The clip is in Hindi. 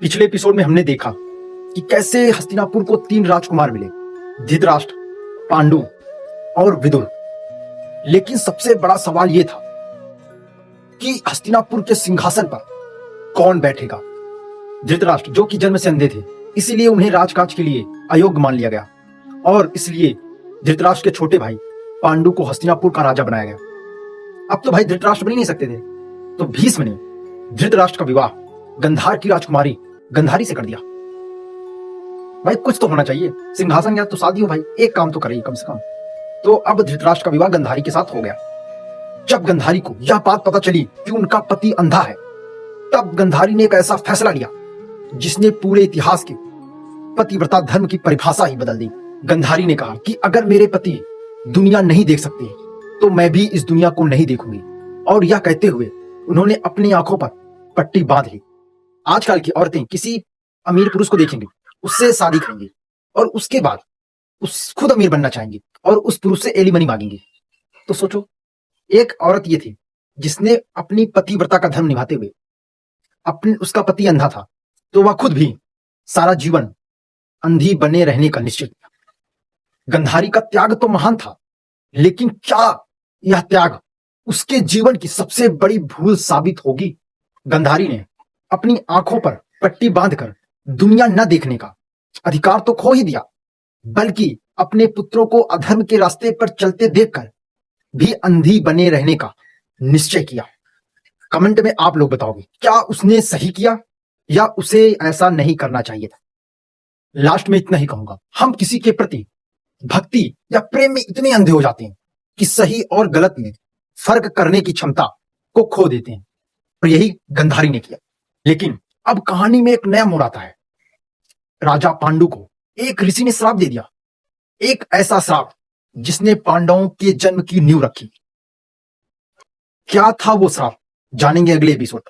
पिछले एपिसोड में हमने देखा कि कैसे हस्तिनापुर को 3 राजकुमार मिले, धृतराष्ट्र, पांडु और विदुर। लेकिन सबसे बड़ा सवाल यह था कि हस्तिनापुर के सिंहासन पर कौन बैठेगा। धृतराष्ट्र जो कि जन्म से अंधे थे, इसीलिए उन्हें राजकाज के लिए अयोग्य मान लिया गया और इसलिए धृतराष्ट्र के छोटे भाई पांडु को हस्तिनापुर का राजा बनाया गया। अब तो भाई धृतराष्ट्र बन ही नहीं सकते थे, तो भीष्म ने धृतराष्ट्र का विवाह गंधार की राजकुमारी गंधारी से कर दिया। भाई कुछ तो होना चाहिए, सिंहासन या तो शादी हो भाई, एक काम तो करेगी कम से कम। तो अब धृतराष्ट्र का विवाह गंधारी के साथ हो गया। जब गंधारी को यह बात पता चली कि उनका पति अंधा है, तब गंधारी ने एक ऐसा फैसला लिया जिसने पूरे इतिहास के पतिव्रता धर्म की परिभाषा ही बदल दी। गंधारी ने कहा कि अगर मेरे पति दुनिया नहीं देख सकते तो मैं भी इस दुनिया को नहीं देखूंगी। और यह कहते हुए उन्होंने अपनी आंखों पर पट्टी बांध ली। आजकल की औरतें किसी अमीर पुरुष को देखेंगी, उससे शादी करेंगी और उसके बाद खुद अमीर बनना चाहेंगी और उस पुरुष से एलिमनी मांगेंगी। तो सोचो, एक औरत ये थी जिसने अपनी पतिव्रता का धर्म निभाते हुए उसका पति अंधा था, तो वह खुद भी सारा जीवन अंधी बने रहने का निश्चय किया। गंधारी का त्याग तो महान था, लेकिन क्या यह त्याग उसके जीवन की सबसे बड़ी भूल साबित होगी? गंधारी ने अपनी आंखों पर पट्टी बांधकर दुनिया न देखने का अधिकार तो खो ही दिया, बल्कि अपने पुत्रों को अधर्म के रास्ते पर चलते देखकर भी अंधी बने रहने का निश्चय किया। कमेंट में आप लोग बताओगे, क्या उसने सही किया या उसे ऐसा नहीं करना चाहिए था? लास्ट में इतना ही कहूंगा, हम किसी के प्रति भक्ति या प्रेम में इतने अंधे हो जाते हैं कि सही और गलत में फर्क करने की क्षमता को खो देते हैं, और यही गंधारी ने किया। लेकिन अब कहानी में एक नया मोड़ आता है। राजा पांडु को एक ऋषि ने श्राप दे दिया, एक ऐसा श्राप जिसने पांडवों के जन्म की नींव रखी। क्या था वो श्राप, जानेंगे अगले एपिसोड।